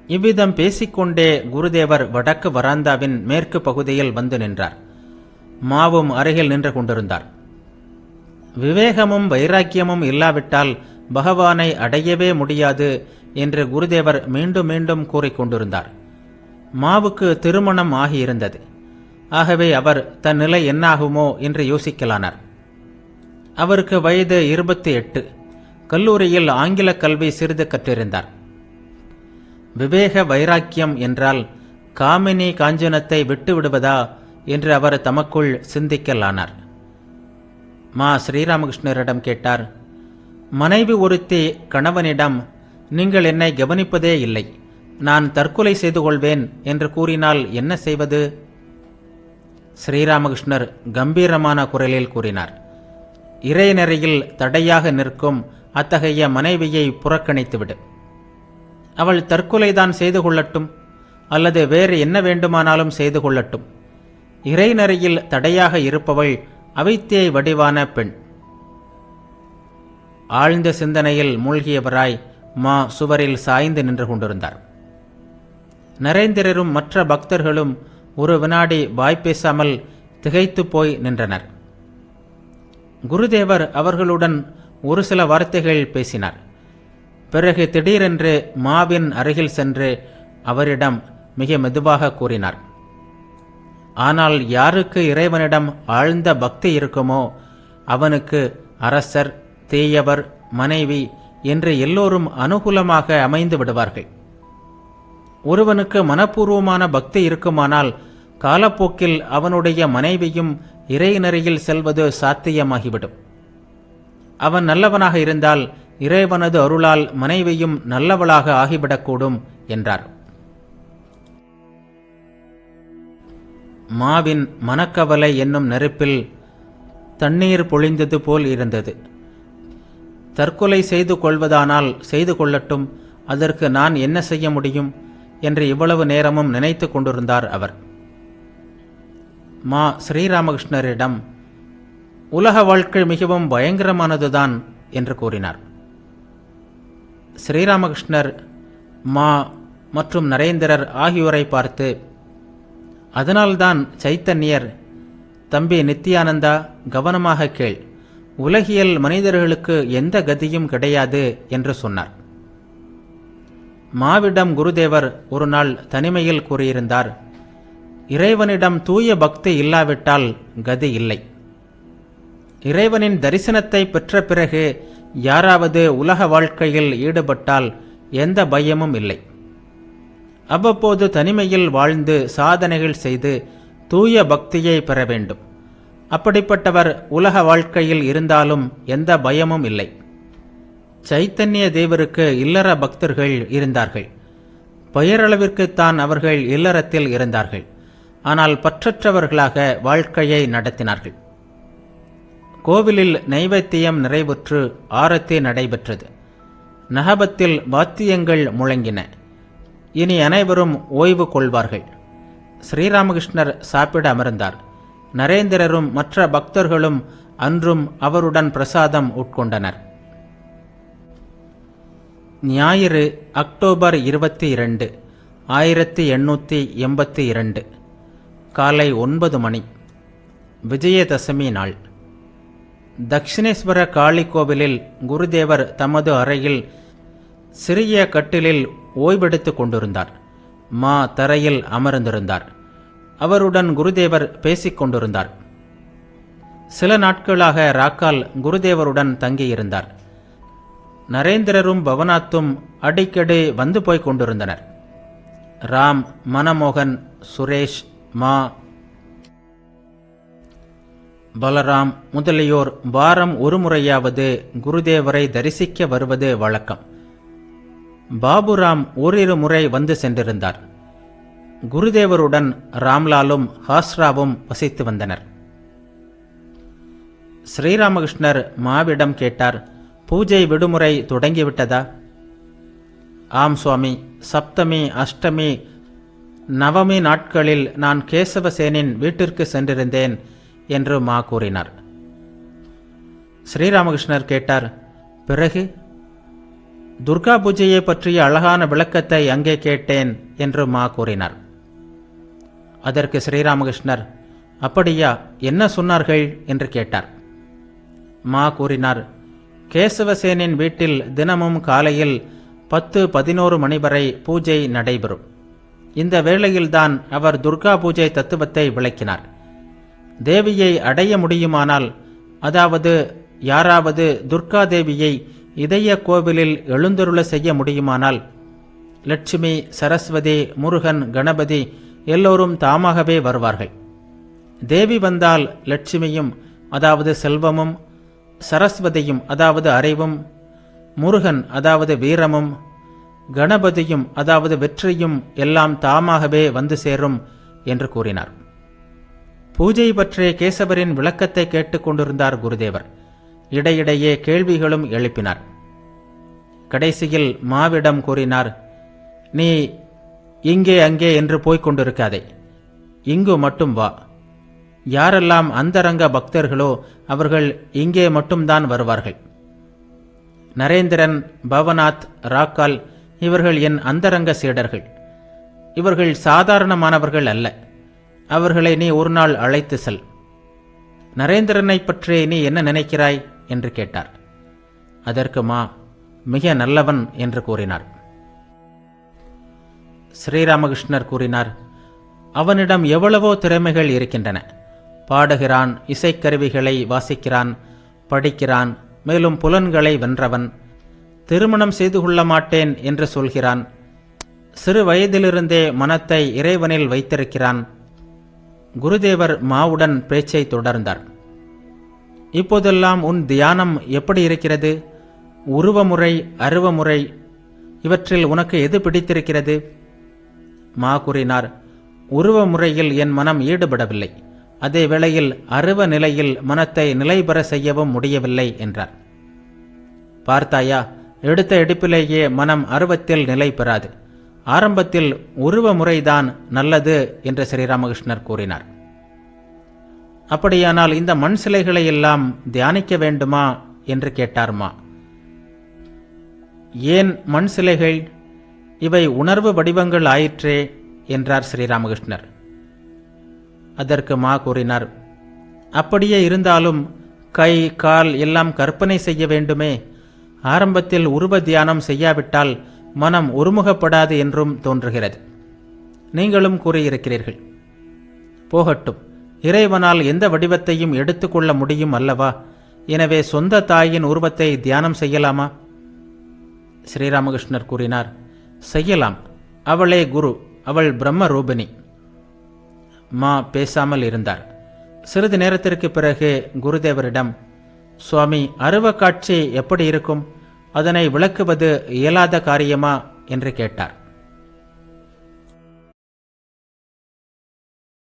இவ்விதம் பேசிக்கொண்டே குருதேவர் வடக்கு வராந்தாவின் மேற்கு பகுதியில் வந்து நின்றார். மாவும் அருகில் நின்று கொண்டிருந்தார். விவேகமும் வைராக்கியமும் இல்லாவிட்டால் பகவானை அடையவே முடியாது என்று குருதேவர் மீண்டும் மீண்டும் கூறிக்கொண்டிருந்தார். மாவுக்கு திருமணம் ஆகியிருந்தது. ஆகவே அவர் தன் நிலை என்னாகுமோ என்று யோசிக்கலானார். அவருக்கு வயது 28. கல்லூரியில் ஆங்கில கல்வி சிறிது கற்றிருந்தார். விவேக வைராக்கியம் என்றால் காமினி காஞ்சனத்தை விட்டுவிடுவதா என்று அவர் தமக்குள் சிந்திக்கலானார். மா ஸ்ரீராமகிருஷ்ணரிடம் கேட்டார், மனைவி ஒருத்தி கணவனிடம், நீங்கள் என்னை கவனிப்பதே இல்லை, நான் தற்கொலை செய்து கொள்வேன் என்று கூறினால் என்ன செய்வது? ஸ்ரீராமகிருஷ்ணர் கம்பீரமான குரலில் கூறினார், இறைநெறியில் தடையாக நிற்கும் அத்தகைய மனைவியை புறக்கணித்துவிடு. அவள் தற்கொலைதான் செய்து கொள்ளட்டும், அல்லது வேறு என்ன வேண்டுமானாலும் செய்து கொள்ளட்டும். இறைநெறியில் தடையாக இருப்பவள் அவித்தியை வடிவான பெண். ஆழ்ந்த சிந்தனையில் மூழ்கியவராய் மா சுவரில் சாய்ந்து நின்று கொண்டிருந்தார். நரேந்திரரும் மற்ற பக்தர்களும் ஒரு வினாடி வாய்ப்பேசாமல் திகைத்து போய் நின்றனர். குருதேவர் அவர்களுடன் ஒரு சில வார்த்தைகள் பேசினார். பிறகு திடீரென்று மாவின் அருகில் சென்று அவரிடம் மிக மெதுவாக கூறினார், ஆனால் யாருக்கு இறைவனிடம் ஆழ்ந்த பக்தி இருக்குமோ அவனுக்கு அரசர், தீயவர், மனைவி என்று எல்லோரும் அனுகூலமாக அமைந்து விடுவார்கள். ஒருவனுக்கு மனப்பூர்வமான பக்தி இருக்குமானால் காலப்போக்கில் அவனுடைய மனைவியும் இறைநெறியில் செல்வது சாத்தியமாகிவிடும். அவன் நல்லவனாக இருந்தால் இறைவனது அருளால் மனைவியும் நல்லவளாக ஆகிவிடக்கூடும் என்றார். மாவின் மனக்கவலை என்னும் நெருப்பில் தண்ணீர் பொழிந்தது போல் இருந்தது. தற்கொலை செய்து கொள்வதானால் செய்து கொள்ளட்டும், அதற்கு நான் என்ன செய்ய முடியும் என்று இவ்வளவு நேரமும் நினைத்து கொண்டிருந்தார் அவர். மா ஸ்ரீராமகிருஷ்ணரிடம், உலக வாழ்க்கை மிகவும் பயங்கரமானதுதான் என்று கூறினார். ஸ்ரீராமகிருஷ்ணர் மா மற்றும் நரேந்திரர் ஆகியோரை பார்த்து, அதனால்தான் சைத்தன்யர், தம்பி நித்யானந்தா, கவனமாக கேள், உலகியல் மனிதர்களுக்கு எந்த கதியும் கிடையாது என்று சொன்னார். மாவிடம் குருதேவர் ஒரு நாள் தனிமையில் கூறியிருந்தார், இறைவனிடம் தூய பக்தி இல்லாவிட்டால் கதி இல்லை. இறைவனின் தரிசனத்தை பெற்ற பிறகு யாராவது உலக வாழ்க்கையில் ஈடுபட்டால் எந்த பயமும் இல்லை. அவ்வப்போது தனிமையில் வாழ்ந்து சாதனைகள் செய்து தூய பக்தியை பெற வேண்டும். அப்படிப்பட்டவர் உலக வாழ்க்கையில் இருந்தாலும் எந்த பயமும் இல்லை. சைத்தன்ய தேவருக்கு இல்லற பக்தர்கள் இருந்தார்கள். பெயரளவிற்குத்தான் அவர்கள் இல்லறத்தில் இருந்தார்கள். ஆனால் பற்றற்றவர்களாக வாழ்க்கையை நடத்தினார்கள். கோவிலில் நைவேத்தியம் நிறைவுற்று ஆரத்தி நடைபெற்றது. நகபத்தில் வாத்தியங்கள் முழங்கின. இனி அனைவரும் ஓய்வு கொள்வார்கள். ஸ்ரீராமகிருஷ்ணர் சாப்பிட அமர்ந்தார். நரேந்திரரும் மற்ற பக்தர்களும் அன்றும் அவருடன் பிரசாதம் உட்கொண்டனர். ஞாயிறு, அக்டோபர் 22, 1882, காலை 9 மணி, விஜயதசமி நாள். தக்ஷிணேஸ்வர காளி கோவிலில் குருதேவர் தமது அறையில் சிறிய கட்டிலில் ஓய்வெடுத்து கொண்டிருந்தார். மா தரையில் அமர்ந்திருந்தார். அவருடன் குருதேவர் பேசிக் கொண்டிருந்தார். சில நாட்களாக ராக்கால் குருதேவருடன் தங்கியிருந்தார். நரேந்திரரும் பவனாத்தும் அடிக்கடி வந்து போய் கொண்டிருந்தனர். ராம், மனமோகன், சுரேஷ், மா, பலராம் முதலியோர் வாரம் ஒரு முறையாவது குருதேவரை தரிசிக்க வருவது வழக்கம். பாபுராம் ஓரிரு முறை வந்து சென்றிருந்தார். குருதேவருடன் ராம்லாலும் ஹாஸ்ராவும் வசித்து வந்தனர். ஸ்ரீராமகிருஷ்ணர் மாவிடம் கேட்டார், பூஜை விடுமுறை தொடங்கிவிட்டதா? ஆம் சுவாமி, சப்தமி, அஷ்டமி, நவமி நாட்களில் நான் கேசவசேனின் வீட்டிற்கு சென்றிருந்தேன் என்று மா கூறினார். ஸ்ரீராமகிருஷ்ணர் கேட்டார், பிறகு? துர்கா பூஜையை பற்றிய அழகான விளக்கத்தை அங்கே கேட்டேன் என்று மா கூறினார். அதற்கு ஸ்ரீராமகிருஷ்ணர், அப்படியா, என்ன சொன்னார்கள் என்று கேட்டார். மா கூறினார், கேசவசேனின் வீட்டில் தினமும் காலையில் 10-11 மணி வரை பூஜை நடைபெறும். இந்த வேளையில்தான் அவர் துர்கா பூஜை தத்துவத்தை விளக்கினார். தேவியை அடைய முடியுமானால், அதாவது யாராவது துர்கா தேவியை இதய கோவிலில் எழுந்தருள செய்ய முடியுமானால், லட்சுமி, சரஸ்வதி, முருகன், கணபதி எல்லோரும் தாமாகவே வருவார்கள். தேவி வந்தால் லட்சுமியும், அதாவது செல்வமும், சரஸ்வதியும், அதாவது அறிவும், முருகன், அதாவது வீரமும், கணபதியும், அதாவது வெற்றியும் எல்லாம் தாமாகவே வந்து சேரும் என்று கூறினார். பூஜை பற்றிய கேசவரின் விளக்கத்தை கேட்டுக்கொண்டிருந்தார் குருதேவர். இடையிடையே கேள்விகளும் எழுப்பினார். கடைசியில் மாவிடம் கூறினார், நீ இங்கே அங்கே என்று போய்க் கொண்டிருக்காதே, இங்கு மட்டும் வா. யாரெல்லாம் அந்தரங்க பக்தர்களோ அவர்கள் இங்கே மட்டும்தான் வருவார்கள். நரேந்திரன், பவநாத், ராக்கால் இவர்கள் என் அந்தரங்க சீடர்கள். இவர்கள் சாதாரணமானவர்கள் அல்ல. அவர்களை நீ ஒரு நாள் அழைத்து செல். நரேந்திரனை பற்றி நீ என்ன நினைக்கிறாய் என்று கேட்டார். அதற்கு மா, மிக நல்லவன் என்று கூறினார். ஸ்ரீராமகிருஷ்ணர் கூறினார், அவனிடம் எவ்வளவோ திறமைகள் இருக்கின்றன. பாடுகிறான், இசைக்கருவிகளை வாசிக்கிறான், படிக்கிறான், மேலும் புலன்களை வென்றவன். திருமணம் செய்து கொள்ள மாட்டேன் என்று சொல்கிறான். சிறு வயதிலிருந்தே மனத்தை இறைவனில் வைத்திருக்கிறான். குருதேவர் மாவுடன் பேச்சை தொடர்ந்தார். இப்போதெல்லாம் உன் தியானம் எப்படி இருக்கிறது? உருவமுறை, அருவமுறை இவற்றில் உனக்கு எது பிடித்திருக்கிறது? மா கூறினார், உருவ முறையில் என் மனம் ஈடுபடவில்லை. அதே வேளையில் அருவ நிலையில் மனத்தை நிலைபெற செய்யவும் முடியவில்லை என்றார். பார்த்தாயா, எடுத்த எடுப்பிலேயே மனம் அருவத்தில் நிலை பெறாது. ஆரம்பத்தில் உருவ முறைதான் நல்லது என்று ஸ்ரீராமகிருஷ்ணர் கூறினார். அப்படியானால் இந்த மண் சிலைகளை எல்லாம் தியானிக்க வேண்டுமா என்று கேட்டார் மா. ஏன் மண் சிலைகள்? இவை உணர்வு வடிவங்கள் ஆயிற்றே என்றார் ஸ்ரீராமகிருஷ்ணர். அதற்கு மா கூறினார், அப்படியே இருந்தாலும் கை, கால் எல்லாம் கற்பனை செய்ய வேண்டுமே. ஆரம்பத்தில் உருவ தியானம் செய்யாவிட்டால் மனம் ஒருமுகப்படாது என்றும் தோன்றுகிறது. நீங்களும் கூறியிருக்கிறீர்கள். போகட்டும், இறைவனால் எந்த வடிவத்தையும் எடுத்துக்கொள்ள முடியும் அல்லவா? எனவே சொந்த தாயின் உருவத்தை தியானம் செய்யலாமா? ஸ்ரீராமகிருஷ்ணர் கூறினார், செய்யலாம். அவளே குரு, அவள் பிரம்ம ரூபிணி. மா பேசாமல் இருந்தார். சிறிது நேரத்திற்கு பிறகு குருதேவரிடம், சுவாமி, அருவ காட்சி எப்படி இருக்கும்? அதனை விளக்குவது இயலாத காரியமா என்று கேட்டார்.